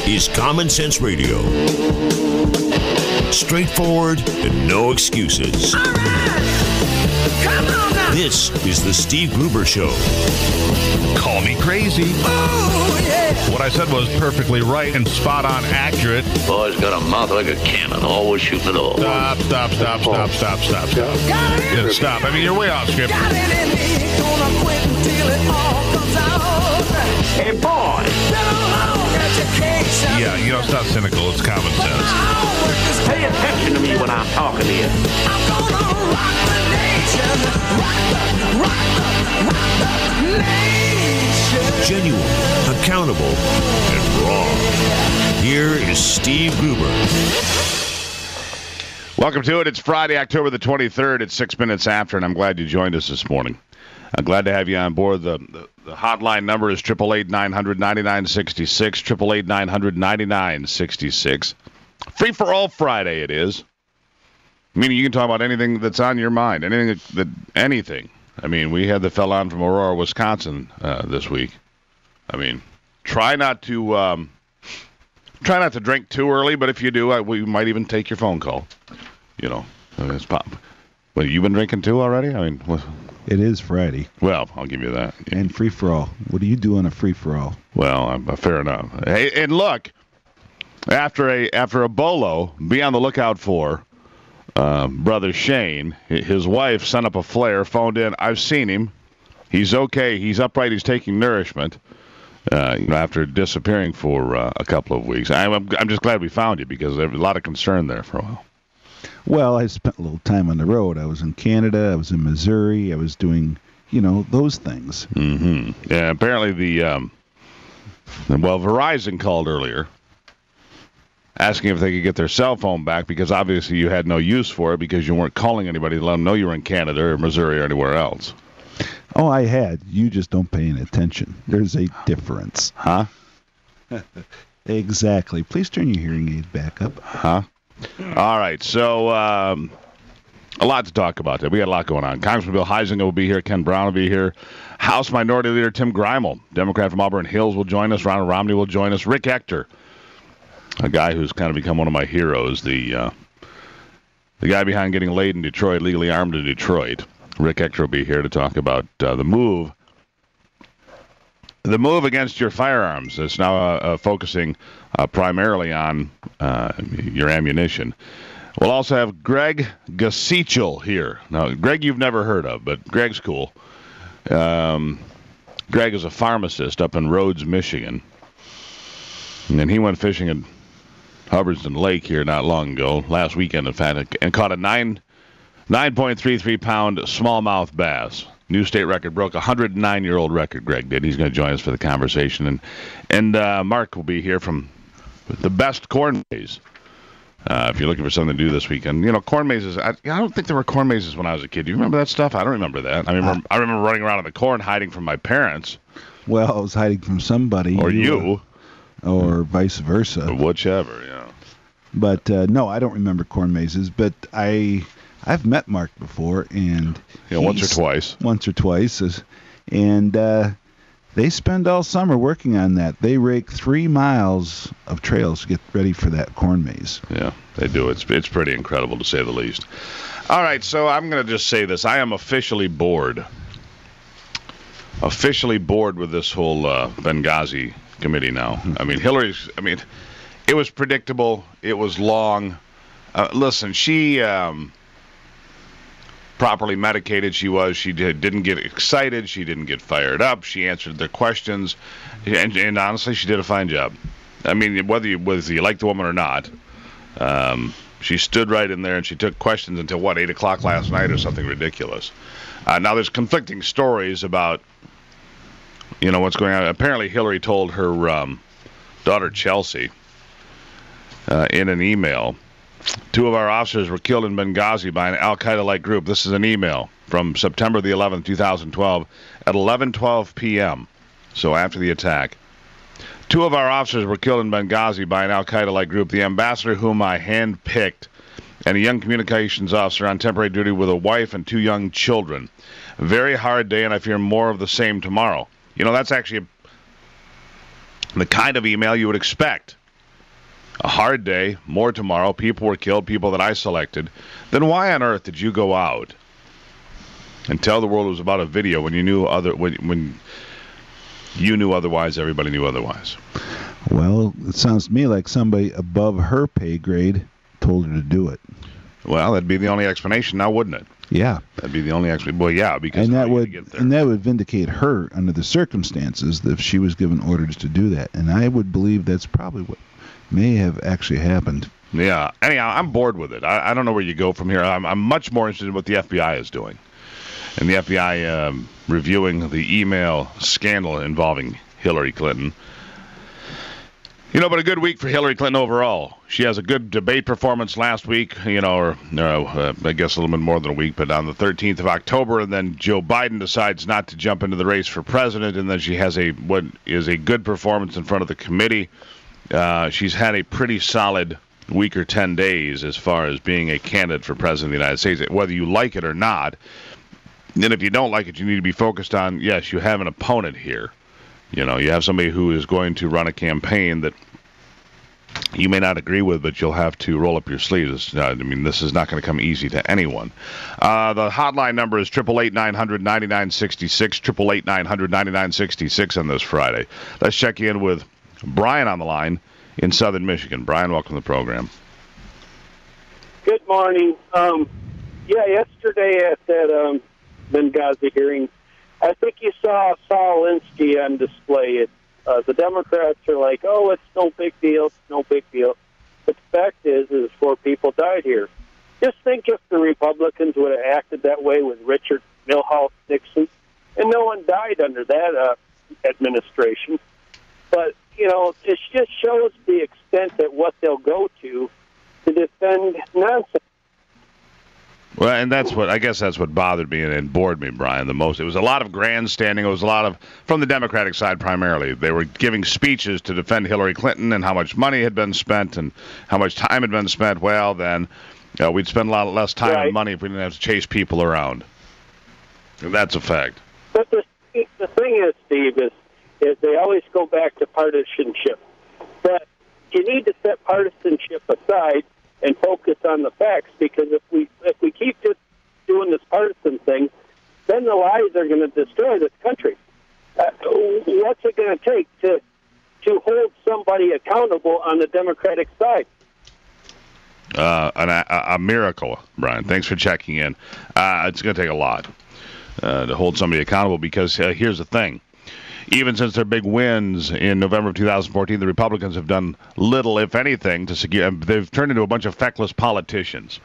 is Common Sense Radio. Straightforward and no excuses. All right. Come on now. This is the Steve Gruber Show. Call me crazy. Oh, yeah. What I said was perfectly right and spot on accurate. Boy's got a mouth like a cannon, always shooting it all. Stop. Got it. Yeah, stop. I mean, you're way off script. Got it in me. Gonna quit until it all comes out. Hey, boy. Been a long education. Yeah, it's not cynical. It's common sense. Pay attention to me when I'm talking to you. I'm gonna rock the nation. Rock the nation. Genuine, accountable, and raw. Here is Steve Gruber. Welcome to it. It's Friday, October the 23rd. It's 6 minutes after, and I'm glad you joined us this morning. I'm glad to have you on board. The hotline number is 888-900-9966, 888-900-9966. Free for all Friday it is. Meaning you can talk about anything that's on your mind, anything. I mean, we had the fella on from Aurora, Wisconsin this week. I mean, try not to drink too early, but if you do, we might even take your phone call. It's pop. Well, you been drinking too already? I mean, it is Friday. Well, I'll give you that. And free for all. What do you do on a free for all? Well, fair enough. Hey, and look, after a bolo, be on the lookout for brother Shane. His wife sent up a flare, phoned in. I've seen him. He's okay. He's upright. He's taking nourishment. After disappearing for a couple of weeks. I'm just glad we found you because there was a lot of concern there for a while. Well, I spent a little time on the road. I was in Canada. I was in Missouri. I was doing, those things. Mm-hmm. Yeah, apparently Verizon called earlier asking if they could get their cell phone back because obviously you had no use for it because you weren't calling anybody to let them know you were in Canada or Missouri or anywhere else. Oh, I had. You just don't pay any attention. There's a difference. Huh? Exactly. Please turn your hearing aid back up. Huh? All right. So, a lot to talk about today. We got a lot going on. Congressman Bill Huizenga will be here. Ken Brown will be here. House Minority Leader Tim Grimel, Democrat from Auburn Hills, will join us. Ronald Romney will join us. Rick Ector, a guy who's kind of become one of my heroes, the guy behind getting laid in Detroit, legally armed in Detroit. Rick Ector will be here to talk about the move against your firearms. It's now focusing primarily on your ammunition. We'll also have Greg Gasichel here. Now, Greg you've never heard of, but Greg's cool. Greg is a pharmacist up in Rhodes, Michigan. And he went fishing in Hubbardston Lake here not long ago, last weekend in fact, and caught a 9.33-pound smallmouth bass. New state record, broke a 109-year-old record, Greg did. He's going to join us for the conversation. And Mark will be here from the best corn maze. If you're looking for something to do this weekend. Corn mazes, I don't think there were corn mazes when I was a kid. Do you remember that stuff? I don't remember that. I remember running around in the corn hiding from my parents. Well, I was hiding from somebody. Or you. Or vice versa. Or whichever, yeah. But, no, I don't remember corn mazes, but I've met Mark before, and once or twice. And they spend all summer working on that. They rake 3 miles of trails to get ready for that corn maze. Yeah, they do. It's pretty incredible, to say the least. All right, so I'm going to just say this. I am officially bored. With this whole Benghazi committee now. I mean, it was predictable. It was long. Listen, she... properly medicated she was. She didn't get excited. She didn't get fired up. She answered their questions. And honestly, she did a fine job. I mean, whether you like the woman or not, she stood right in there and she took questions until, 8 o'clock last night or something ridiculous. Now, there's conflicting stories about, what's going on. Apparently, Hillary told her daughter, Chelsea, in an email, 2 of our officers were killed in Benghazi by an al-Qaeda-like group. This is an email from September the 11th, 2012, at 11:12 p.m., so after the attack. 2 of our officers were killed in Benghazi by an al-Qaeda-like group. The ambassador whom I handpicked and a young communications officer on temporary duty with a wife and 2 young children. A very hard day, and I fear more of the same tomorrow. That's actually the kind of email you would expect a hard day, more tomorrow, people were killed, people that I selected, then why on earth did you go out and tell the world it was about a video when you knew when you knew otherwise, everybody knew otherwise? Well, it sounds to me like somebody above her pay grade told her to do it. Well, that'd be the only explanation now, wouldn't it? Yeah. That'd be the only explanation. Well, yeah, because that would vindicate her under the circumstances if she was given orders to do that. And I would believe that's probably what may have actually happened. Yeah. Anyhow, I'm bored with it. I don't know where you go from here. I'm much more interested in what the FBI is doing. And the FBI reviewing the email scandal involving Hillary Clinton. But a good week for Hillary Clinton overall. She has a good debate performance last week, I guess a little bit more than a week, but on the 13th of October, and then Joe Biden decides not to jump into the race for president, and then she has what is a good performance in front of the committee. She's had a pretty solid week or 10 days as far as being a candidate for president of the United States, whether you like it or not. And if you don't like it, you need to be focused on, yes, you have an opponent here. You have somebody who is going to run a campaign that you may not agree with, but you'll have to roll up your sleeves. This is not going to come easy to anyone. The hotline number is 888-900-9966, 888-900-9966 on this Friday. Let's check in with Brian on the line in southern Michigan. Brian, welcome to the program. Good morning. Yesterday at that Benghazi hearing, I think you saw Saul Alinsky on display. The Democrats are like, oh, it's no big deal, it's no big deal. But the fact is 4 people died here. Just think if the Republicans would have acted that way with Richard Milhouse Nixon, and no one died under that administration. But, it just shows the extent at what they'll go to defend nonsense. Well, and that's what bothered me and bored me, Brian, the most. It was a lot of grandstanding. It was a lot of, from the Democratic side primarily, they were giving speeches to defend Hillary Clinton and how much money had been spent and how much time had been spent. Well, then we'd spend a lot less time and money if we didn't have to chase people around. And that's a fact. But the thing is, Steve, is they always go back to partisanship. But you need to set partisanship aside and focus on the facts, because if we keep just doing this partisan thing, then the lies are going to destroy this country. What's it going to take to hold somebody accountable on the Democratic side? A miracle, Brian. Thanks for checking in. It's going to take a lot to hold somebody accountable, because here's the thing. Even since their big wins in November of 2014, the Republicans have done little, if anything, to secure. They've turned into a bunch of feckless politicians.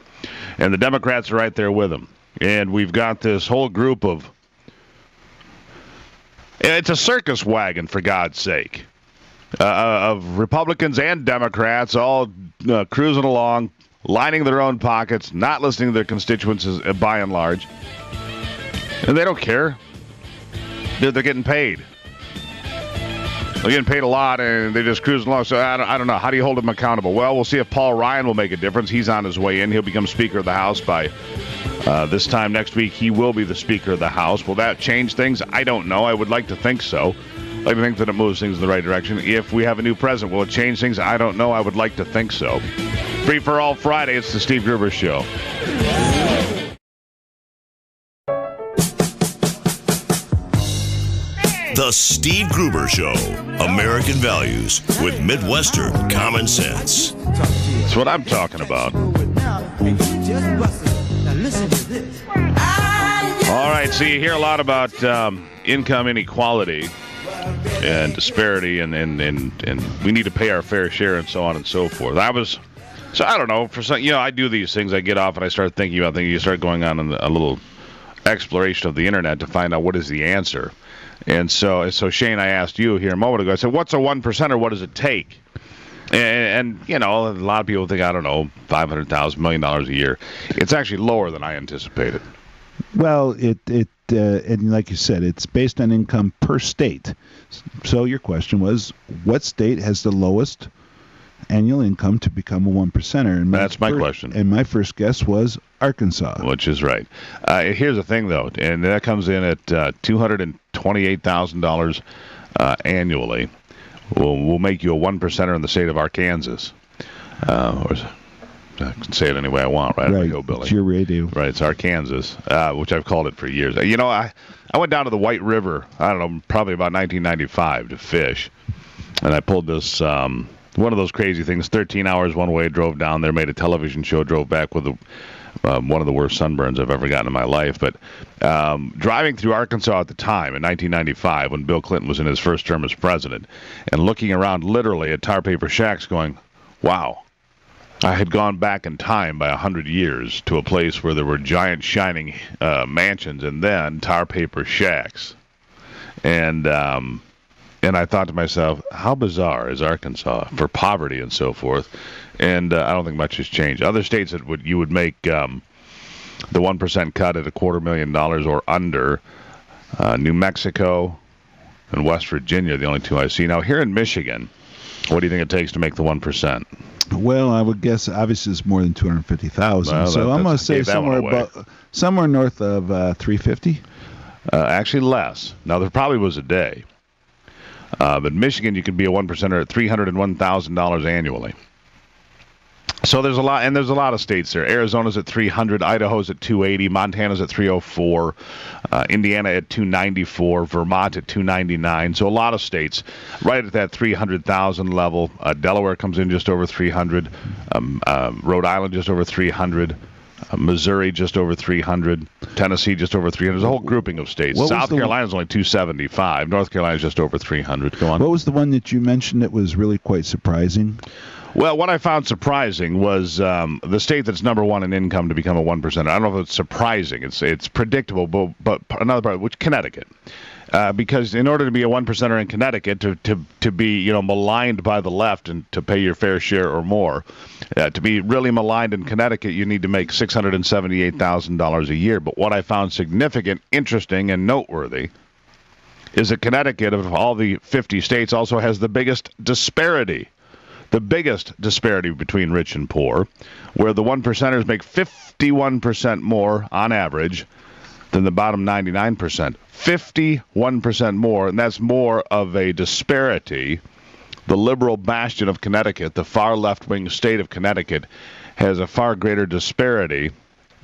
And the Democrats are right there with them. And we've got this whole group of... It's a circus wagon, for God's sake, of Republicans and Democrats all cruising along, lining their own pockets, not listening to their constituents by and large. And they don't care. They're getting paid. They're getting paid a lot, and they're just cruising along. So I don't know. How do you hold them accountable? Well, we'll see if Paul Ryan will make a difference. He's on his way in. He'll become Speaker of the House by this time next week. He will be the Speaker of the House. Will that change things? I don't know. I would like to think so. I'd like to think that it moves things in the right direction. If we have a new president, will it change things? I don't know. I would like to think so. Free for All Friday. It's the Steve Gruber Show. The Steve Gruber Show. American values with Midwestern common sense. That's what I'm talking about. All right, so you hear a lot about income inequality and disparity, and we need to pay our fair share and so on and so forth. I don't know, for some, I do these things. I get off and I start thinking about things. You start going on a little exploration of the internet to find out what is the answer. And so Shane, I asked you here a moment ago, I said, what's a 1%, what does it take? And a lot of people think, I don't know, $500,000, $1 million a year. It's actually lower than I anticipated. Well, and like you said, it's based on income per state. So your question was, what state has the lowest annual income to become a 1%er? And that's my question. And my first guess was Arkansas. Which is right. Here's the thing, though, and that comes in at $228,000 annually. We'll make you a 1%er in the state of Arkansas. Or I can say it any way I want, right? Right. Hillbilly. It's your radio. Right, it's Arkansas, which I've called it for years. You know, I went down to the White River, I don't know, probably about 1995 to fish. And I pulled this, one of those crazy things, 13 hours one way, drove down there, made a television show, drove back with one of the worst sunburns I've ever gotten in my life. But driving through Arkansas at the time, in 1995, when Bill Clinton was in his first term as president, and looking around literally at tar paper shacks going, wow. I had gone back in time by 100 years to a place where there were giant shining mansions and then tar paper shacks. And I thought to myself, how bizarre is Arkansas for poverty and so forth? And I don't think much has changed. Other states that you would make the 1% cut at $250,000 or under, New Mexico and West Virginia are the only two I see. Now, here in Michigan, what do you think it takes to make the 1%? Well, I would guess obviously it's more than 250,000. Well, so I'm going to say somewhere north of 350. Actually, less. Now there probably was a day, but Michigan you could be a 1%er at $301,000 annually. So there's a lot, and there's a lot of states there. Arizona's at 300, Idaho's at 280, Montana's at 304, Indiana at 294, Vermont at 299. So a lot of states right at that 300,000 level. Delaware comes in just over 300, Rhode Island just over 300, Missouri just over 300, Tennessee just over 300. There's a whole grouping of states. South Carolina's only 275. North Carolina's just over 300. Go on. What was the one that you mentioned that was really quite surprising? Well, what I found surprising was the state that's number one in income to become a 1%. I don't know if it's surprising. It's predictable, but another part, which Connecticut. Because in order to be a 1%er in Connecticut, to be maligned by the left and to pay your fair share or more, to be really maligned in Connecticut, you need to make $678,000 a year. But what I found significant, interesting, and noteworthy is that Connecticut, of all the 50 states, also has the biggest disparity. The biggest disparity between rich and poor, where the 1%ers make 51% more on average than the bottom 99%. 51% more, and that's more of a disparity. The liberal bastion of Connecticut, the far left-wing state of Connecticut, has a far greater disparity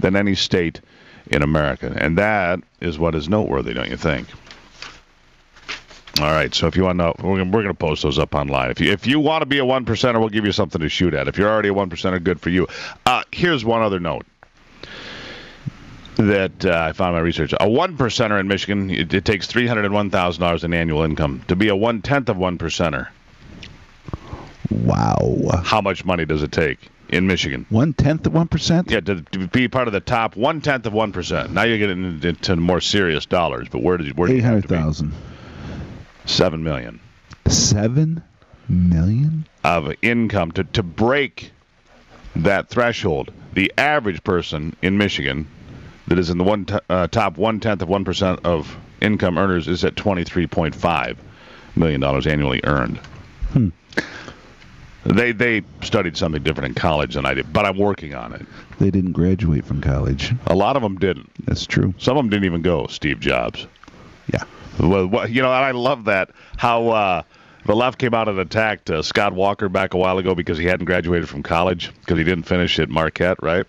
than any state in America. And that is what is noteworthy, don't you think? All right, so if you want to know, we're going to post those up online. If you want to be a 1%er, we'll give you something to shoot at. If you're already a 1%er, good for you. Here's one other note that I found in my research. A 1%er in Michigan, it takes $301,000 in annual income. To be a 1/10 of 1%er. Wow. How much money does it take in Michigan? 1/10 of 1%? Yeah, to be part of the top 1/10 of 1%. Now you're getting into more serious dollars, but where do you have to be? 800,000. $7 million. $7 million? Of income to break that threshold. The average person in Michigan that is in the top 1/10 of 1% of income earners is at $23.5 million annually earned. They studied something different in college than I did, but I'm working on it. They didn't graduate from college. A lot of them didn't. That's true. Some of them didn't even go, Steve Jobs. Yeah. Well, and I love that, how the left came out and attacked Scott Walker back a while ago because he hadn't graduated from college, because he didn't finish at Marquette, right?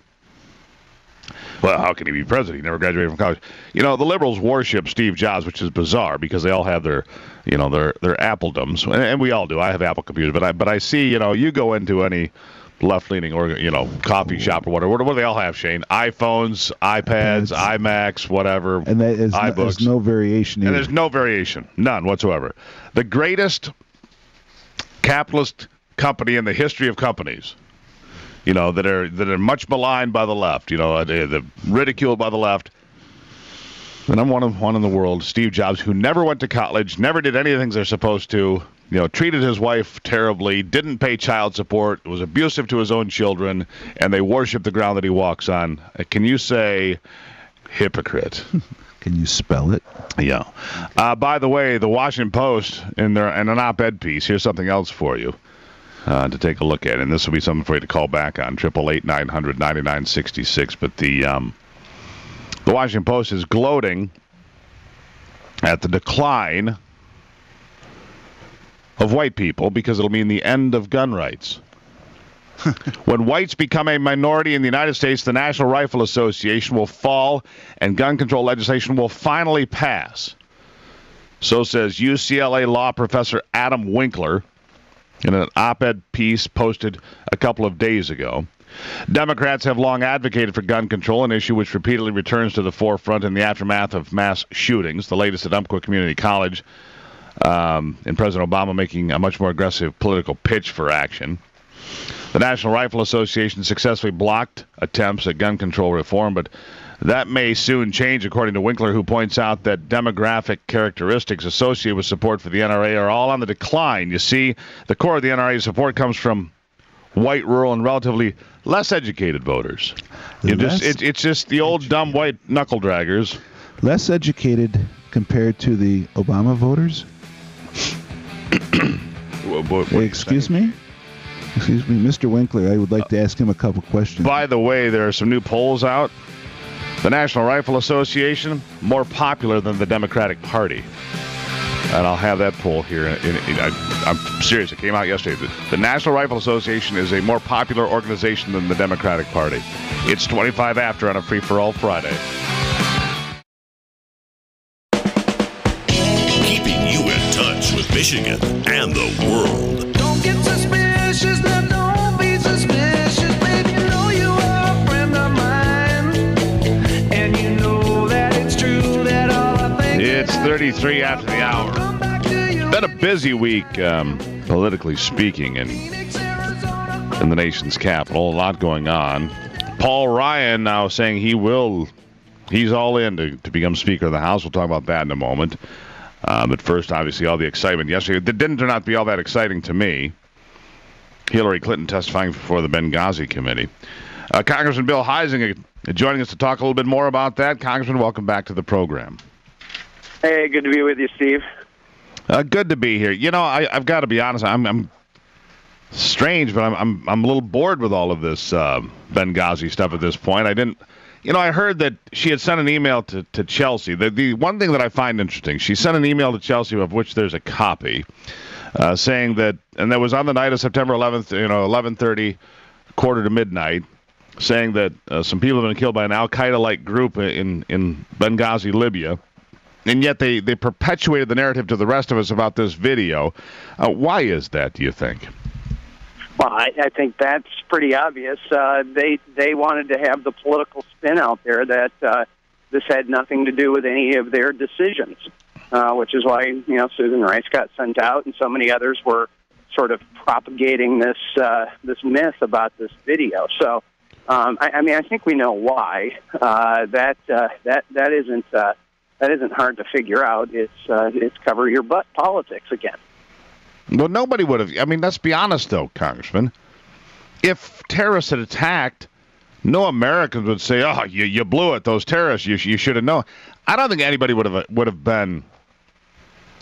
Well, how can he be president? He never graduated from college. The liberals worship Steve Jobs, which is bizarre because they all have their Appledoms, and we all do. I have Apple computers, but I see, you go into any left-leaning or coffee shop or whatever. What do they all have, Shane? iPhones, iPads, iMacs, whatever. And that is iBooks. There's no variation. And there's no variation, none whatsoever. The greatest capitalist company in the history of companies, that are much maligned by the left, they're ridiculed by the left. And I'm one in the world, Steve Jobs, who never went to college, never did any of the things they're supposed to. Treated his wife terribly, didn't pay child support, was abusive to his own children, and they worship the ground that he walks on. Can you say hypocrite? Can you spell it? Yeah. By the way, the Washington Post, in an op-ed piece, here's something else for you to take a look at, and this will be something for you to call back on, 888-900-9966. But the Washington Post is gloating at the decline of white people because it'll mean the end of gun rights. When whites become a minority in the United States, the National Rifle Association will fall and gun control legislation will finally pass. So says UCLA law professor Adam Winkler in an op-ed piece posted a couple of days ago. Democrats have long advocated for gun control, an issue which repeatedly returns to the forefront in the aftermath of mass shootings, the latest at Umpqua Community College, and President Obama making a much more aggressive political pitch for action. The National Rifle Association successfully blocked attempts at gun control reform, but that may soon change, according to Winkler, who points out that demographic characteristics associated with support for the NRA are all on the decline. You see, the core of the NRA support comes from white, rural, and relatively less educated voters. It's just the old, dumb, white knuckle draggers. Less educated compared to the Obama voters? Excuse me? Excuse me, Mr. Winkler, I would like to ask him a couple questions. By the way, there are some new polls out. The National Rifle Association, more popular than the Democratic Party. And I'll have that poll here. I'm serious, it came out yesterday. The National Rifle Association is a more popular organization than the Democratic Party. It's 25 after on a free-for-all Friday. Keeping you in touch with Michigan and the world. Don't get suspicious, now don't be suspicious, baby. You know you are a friend of mine, and you know that it's true that all I think. It's 33 after the hour. Been a busy week, politically speaking, in the nation's capital. A lot going on. Paul Ryan now saying he's all in to become Speaker of the House. We'll talk about that in a moment. But first, obviously, all the excitement yesterday. It didn't turn out to be all that exciting to me. Hillary Clinton testifying before the Benghazi Committee. Congressman Bill Huizenga joining us to talk a little bit more about that. Congressman, welcome back to the program. Hey, good to be with you, Steve. Good to be here. You know, I've got to be honest. I'm strange, but I'm a little bored with all of this Benghazi stuff at this point. I heard that she had sent an email to Chelsea. The one thing that I find interesting, she sent an email to Chelsea of which there's a copy, saying that, and that was on the night of September 11th, 11:30, quarter to midnight, saying that some people have been killed by an Al-Qaeda-like group in Benghazi, Libya. And yet they perpetuated the narrative to the rest of us about this video. Why is that, do you think? Well, I think that's pretty obvious. They wanted to have the political spin out there that this had nothing to do with any of their decisions, which is why Susan Rice got sent out, and so many others were sort of propagating this myth about this video. So, I think we know why. That isn't hard to figure out. It's cover your butt politics again. Well, nobody would have. I mean, let's be honest, though, Congressman. If terrorists had attacked, no Americans would say, "Oh, you blew it. Those terrorists, you should have known." I don't think anybody would have been,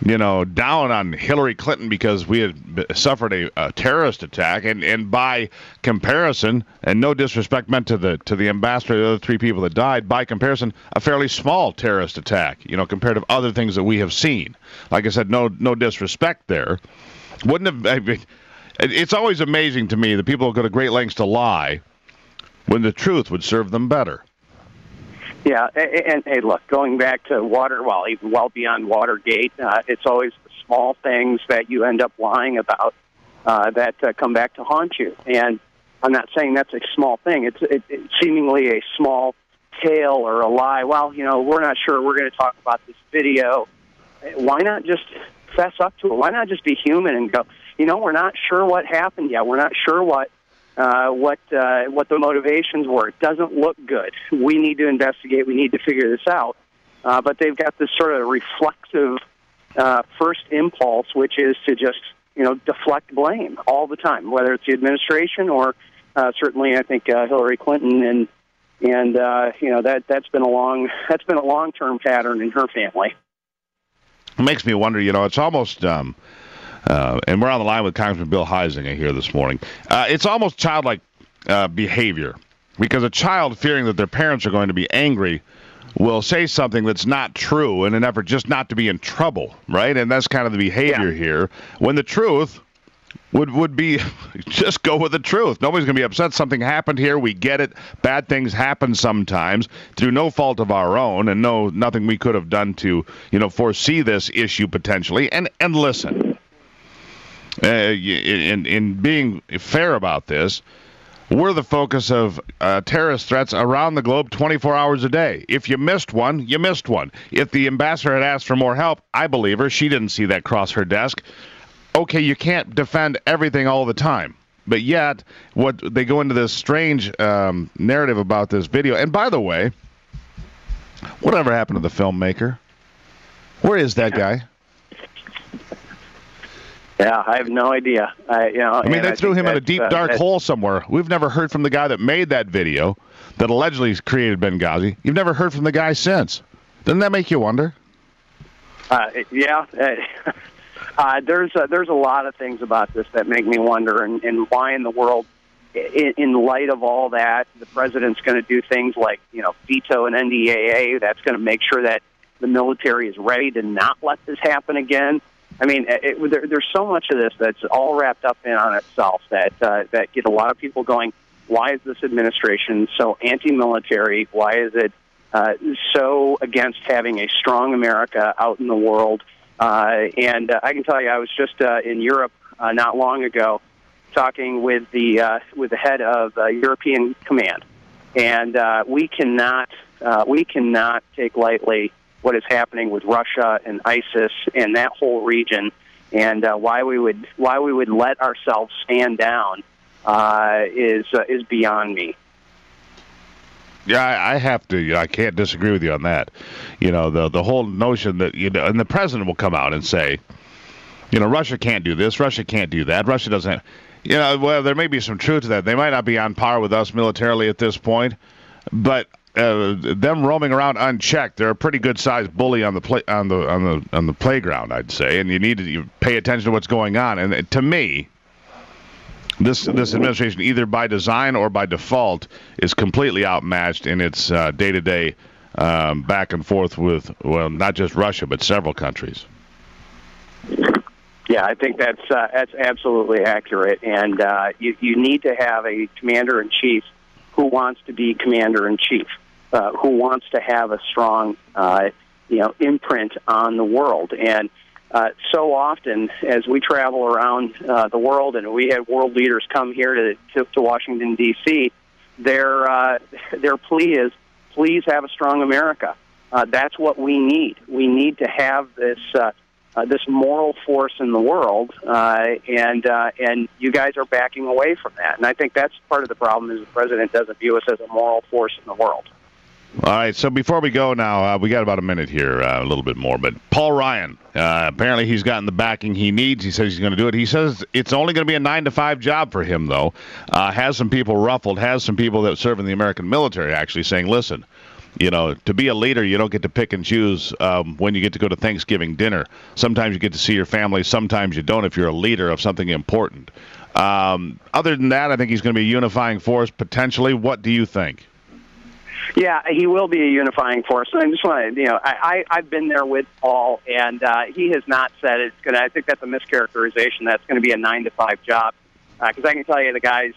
down on Hillary Clinton because we had suffered a terrorist attack, and by comparison, and no disrespect meant to the ambassador, the other three people that died, by comparison, a fairly small terrorist attack, compared to other things that we have seen. Like I said, no disrespect there. Wouldn't have. It's always amazing to me that people go to great lengths to lie when the truth would serve them better. Yeah, and hey, look, going back to even well beyond Watergate, it's always the small things that you end up lying about that come back to haunt you. And I'm not saying that's a small thing. It's seemingly a small tale or a lie. Well, we're not sure. We're going to talk about this video. Why not just fess up to it? Why not just be human and go, we're not sure what happened yet. We're not sure what the motivations were. It doesn't look good. We need to investigate. We need to figure this out. But they've got this sort of reflexive first impulse, which is to just deflect blame all the time, whether it's the administration or certainly I think Hillary Clinton and that's been a long-term pattern in her family. It makes me wonder. It's almost. And we're on the line with Congressman Bill Huizenga here this morning. It's almost childlike behavior, because a child fearing that their parents are going to be angry will say something that's not true in an effort just not to be in trouble, right? And that's kind of the behavior here. When the truth, would be just go with the truth. Nobody's going to be upset. Something happened here. We get it. Bad things happen sometimes through no fault of our own, and nothing we could have done to foresee this issue potentially. And listen, in being fair about this, we're the focus of terrorist threats around the globe 24 hours a day. If you missed one, you missed one. If the ambassador had asked for more help, I believe her. She didn't see that cross her desk. Okay, you can't defend everything all the time. But yet, what they go into this strange narrative about this video. And by the way, whatever happened to the filmmaker? Where is that guy? Yeah, I have no idea. I mean, they threw him in a deep, dark hole somewhere. We've never heard from the guy that made that video that allegedly created Benghazi. You've never heard from the guy since. Doesn't that make you wonder? Yeah. There's a lot of things about this that make me wonder, and why in the world, in light of all that, the president's going to do things like veto an NDAA that's going to make sure that the military is ready to not let this happen again. I mean, there's so much of this that's all wrapped up in on itself that get a lot of people going, why is this administration so anti-military? Why is it so against having a strong America out in the world? And I can tell you, I was just in Europe not long ago talking with the head of European Command. And we cannot take lightly what is happening with Russia and ISIS and that whole region, and why we would let ourselves stand down is beyond me. Yeah, I have to. I can't disagree with you on that. The whole notion that and the president will come out and say, Russia can't do this, Russia can't do that, Russia doesn't. Well, there may be some truth to that. They might not be on par with us militarily at this point, but them roaming around unchecked, they're a pretty good sized bully on the playground, I'd say, and you need to pay attention to what's going on. And to me, this administration, either by design or by default, is completely outmatched in its day-to-day back and forth with, well, not just Russia, but several countries. Yeah, I think that's absolutely accurate, and you need to have a commander-in-chief who wants to be commander-in-chief, who wants to have a strong, imprint on the world. And so often, as we travel around the world, and we have world leaders come here to Washington D.C., their plea is, please have a strong America. That's what we need. We need to have this moral force in the world, and you guys are backing away from that. And I think that's part of the problem, is the president doesn't view us as a moral force in the world. All right, so before we go now, we got about a minute here, a little bit more. But Paul Ryan, apparently he's gotten the backing he needs. He says he's going to do it. He says it's only going to be a 9-to-5 job for him, though. Has some people ruffled, has some people that serve in the American military actually saying, listen, to be a leader, you don't get to pick and choose when you get to go to Thanksgiving dinner. Sometimes you get to see your family. Sometimes you don't if you're a leader of something important. Other than that, I think he's going to be a unifying force potentially. What do you think? Yeah, he will be a unifying force. I just want to, I've been there with Paul, and he has not said it's going to, I think that's a mischaracterization, that's going to be a 9-to-5 job. Because I can tell you the guy's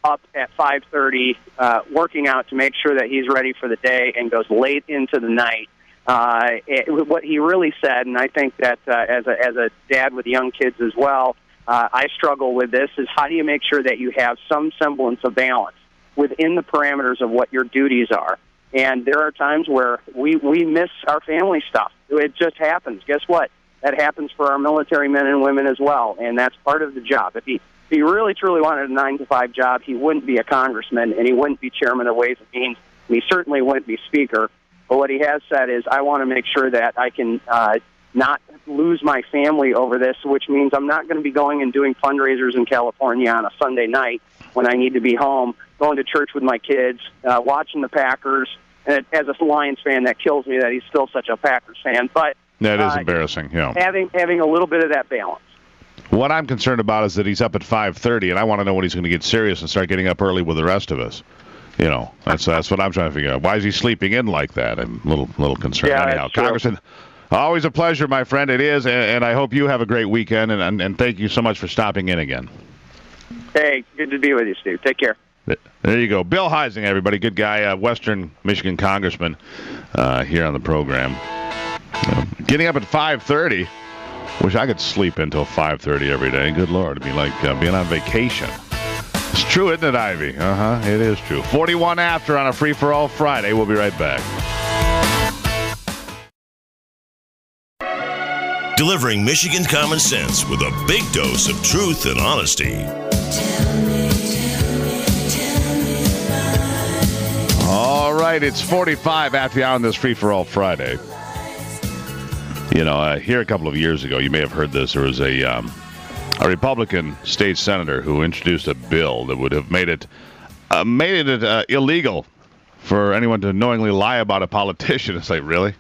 up at 5:30, working out to make sure that he's ready for the day, and goes late into the night. What he really said, and I think that as a dad with young kids as well, I struggle with this, is how do you make sure that you have some semblance of balance within the parameters of what your duties are? And there are times where we miss our family stuff. It just happens. Guess what? That happens for our military men and women as well, and that's part of the job. If he really, truly wanted a 9-to-5 job, he wouldn't be a congressman, and he wouldn't be chairman of Ways and Means, and he certainly wouldn't be speaker. But what he has said is, I want to make sure that I can not lose my family over this, which means I'm not going to be going and doing fundraisers in California on a Sunday night when I need to be home, going to church with my kids, watching the Packers. And as a Lions fan, that kills me that he's still such a Packers fan. But that is embarrassing. Yeah, having a little bit of that balance. What I'm concerned about is that he's up at 5:30, and I want to know when he's going to get serious and start getting up early with the rest of us. That's what I'm trying to figure out. Why is he sleeping in like that? I'm a little concerned. Yeah, anyhow, true. Congressman, Always a pleasure, my friend. It is, and I hope you have a great weekend, and thank you so much for stopping in again. Hey, good to be with you, Steve. Take care. There you go. Bill Huizenga, everybody. Good guy, Western Michigan congressman here on the program. Getting up at 5:30. Wish I could sleep until 5:30 every day. Good Lord. It'd be like being on vacation. It's true, isn't it, Ivy? It is true. 41 after on a free-for-all Friday. We'll be right back. Delivering Michigan common sense with a big dose of truth and honesty. All right, it's 45 after the hour on this free-for-all Friday. You know, here a couple of years ago, you may have heard this. There was a Republican state senator who introduced a bill that would have made it illegal for anyone to knowingly lie about a politician. It's like, really?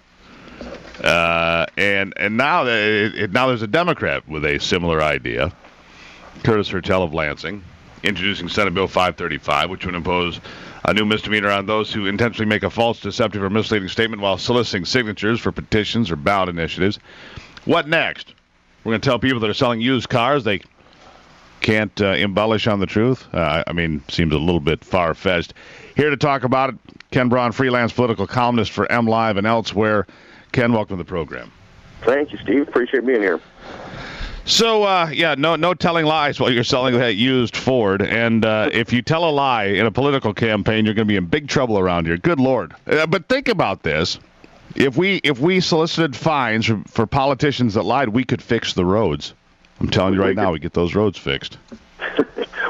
And now now there's a Democrat with a similar idea, Curtis Hertel of Lansing, introducing Senate Bill 535, which would impose a new misdemeanor on those who intentionally make a false, deceptive, or misleading statement while soliciting signatures for petitions or ballot initiatives. What next? We're going to tell people that are selling used cars they can't embellish on the truth? Seems a little bit far-fetched. Here to talk about it, Ken Braun, freelance political columnist for MLive and elsewhere. Ken, welcome to the program. Thank you, Steve. Appreciate being here. So, no telling lies while you're selling that used Ford. And if you tell a lie in a political campaign, you're going to be in big trouble around here. Good Lord. But think about this. If we solicited fines for politicians that lied, we could fix the roads. I'm telling you right now, we get those roads fixed.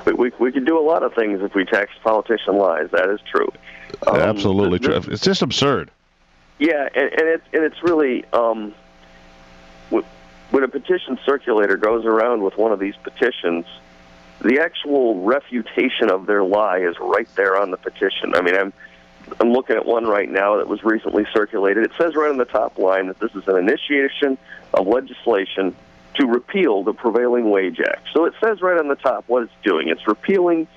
we could do a lot of things if we taxed politician lies. That is true. Absolutely true. It's just absurd. Yeah, and it's really when a petition circulator goes around with one of these petitions, the actual refutation of their lie is right there on the petition. I mean, I'm looking at one right now that was recently circulated. It says right on the top line that this is an initiation of legislation to repeal the Prevailing Wage Act. So it says right on the top what it's doing. It's repealing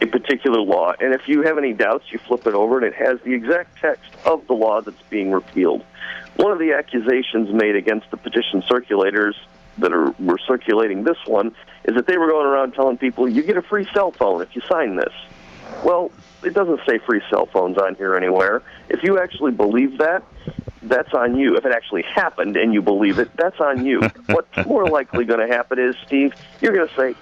a particular law. And if you have any doubts, you flip it over, and it has the exact text of the law that's being repealed. One of the accusations made against the petition circulators that were circulating this one is that they were going around telling people, you get a free cell phone if you sign this. Well, it doesn't say free cell phones on here anywhere. If you actually believe that, that's on you. If it actually happened and you believe it, that's on you. What's more likely going to happen is, Steve, you're going to say,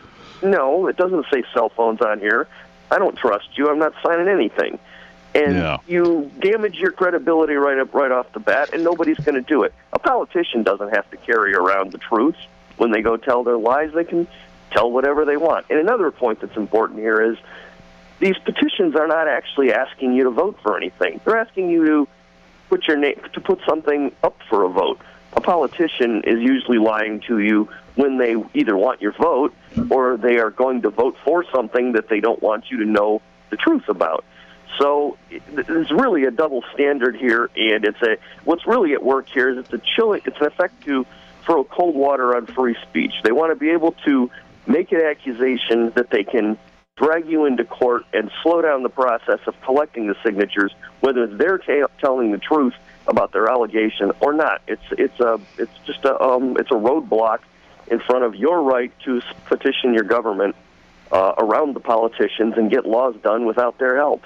no, it doesn't say cell phones on here. I don't trust you. I'm not signing anything. And you damage your credibility right off the bat, and nobody's going to do it. A politician doesn't have to carry around the truth. When they go tell their lies, they can tell whatever they want. And another point that's important here is these petitions are not actually asking you to vote for anything. They're asking you to put your name, to put something up for a vote. A politician is usually lying to you when they either want your vote or they are going to vote for something that they don't want you to know the truth about. So there's really a double standard here, and what's really at work here is it's an effect to throw cold water on free speech. They want to be able to make an accusation that they can drag you into court and slow down the process of collecting the signatures, whether they're telling the truth about their allegation or not. It's a roadblock in front of your right to petition your government around the politicians and get laws done without their help.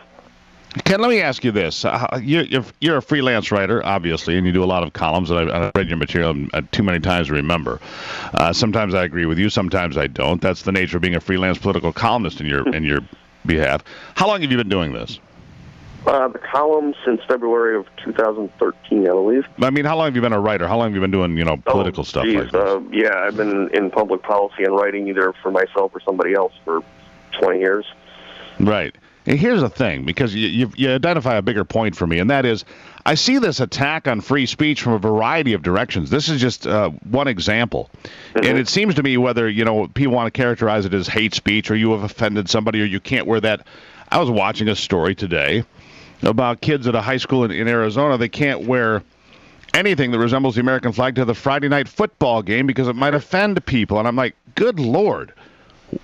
Ken, let me ask you this. You're a freelance writer, obviously, and you do a lot of columns, and I've read your material too many times to remember. Sometimes I agree with you, sometimes I don't. That's the nature of being a freelance political columnist in your behalf. How long have you been doing this? The column since February of 2013, I believe. I mean, how long have you been a writer? How long have you been doing, political stuff like this? Yeah, I've been in public policy and writing either for myself or somebody else for 20 years. Right. And here's the thing, because you identify a bigger point for me, and that is I see this attack on free speech from a variety of directions. This is just one example. Mm-hmm. And it seems to me whether, people want to characterize it as hate speech or you have offended somebody or you can't wear that. I was watching a story today about kids at a high school in Arizona. They can't wear anything that resembles the American flag to the Friday night football game because it might offend people. And I'm like, good Lord.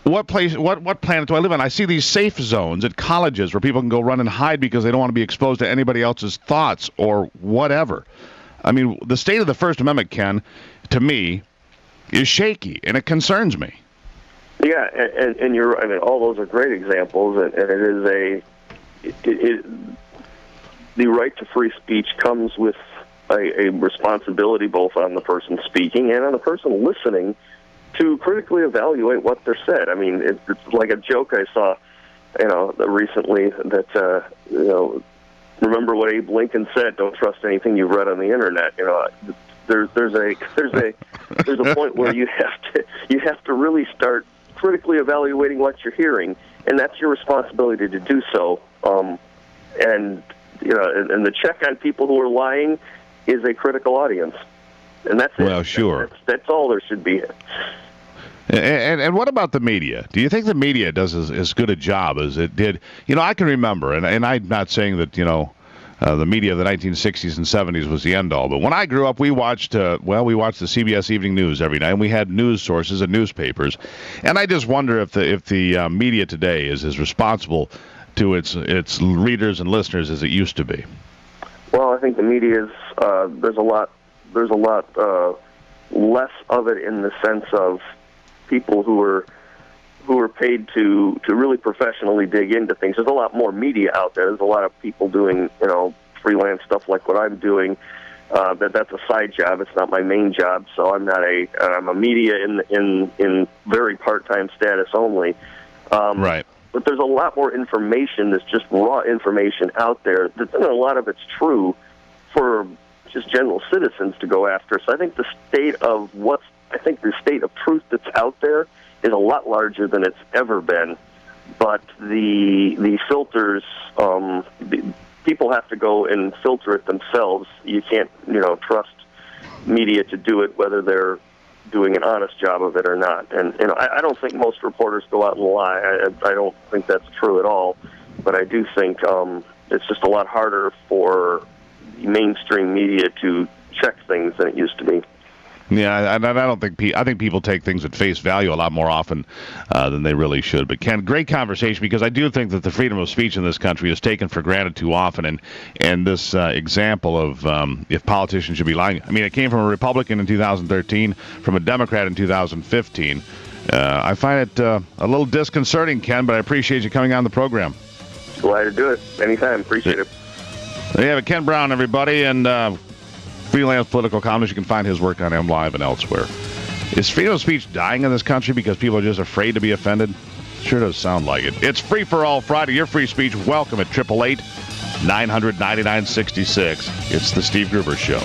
What planet do I live on? I see these safe zones at colleges where people can go run and hide because they don't want to be exposed to anybody else's thoughts or whatever. I mean, the state of the First Amendment, Ken, to me, is shaky, and it concerns me. Yeah, and you're right. I mean, all those are great examples, and it is the right to free speech comes with a responsibility both on the person speaking and on the person listening to critically evaluate what they're said. I mean, it's like a joke I saw, recently that, remember what Abe Lincoln said, don't trust anything you've read on the internet. There's a point where you have to really start critically evaluating what you're hearing, and that's your responsibility to do so. And the check on people who are lying is a critical audience, and that's it. Well, sure. That's all there should be. And what about the media? Do you think the media does as good a job as it did? I can remember, and I'm not saying that, the media of the 1960s and 70s was the end-all, but when I grew up, we watched the CBS Evening News every night, and we had news sources and newspapers. And I just wonder if the media today is as responsible to its readers and listeners as it used to be. Well, I think the media is there's a lot less of it in the sense of people who are paid to really professionally dig into things. There's a lot more media out there. There's a lot of people doing freelance stuff like what I'm doing. That's a side job. It's not my main job. So I'm a media in very part-time status only. Right. But there's a lot more information that's just raw information out there. And a lot of it's true for just general citizens to go after. So I think the state of truth that's out there is a lot larger than it's ever been. But the filters, people have to go and filter it themselves. You can't, trust media to do it, whether they're doing an honest job of it or not. And I don't think most reporters go out and lie. I don't think that's true at all. But I do think it's just a lot harder for mainstream media to check things than it used to be. Yeah, and I think people take things at face value a lot more often than they really should. But Ken, great conversation, because I do think that the freedom of speech in this country is taken for granted too often. And this example of if politicians should be lying, I mean, it came from a Republican in 2013, from a Democrat in 2015. I find it a little disconcerting, Ken, but I appreciate you coming on the program. Glad to do it. Anytime. Appreciate it. There you have it, Ken Brown, everybody, and freelance political columnist. You can find his work on M Live and elsewhere. Is freedom of speech dying in this country because people are just afraid to be offended? Sure does sound like it. It's Free for All Friday. Your free speech, welcome at 888-900-9966. It's the Steve Gruber Show.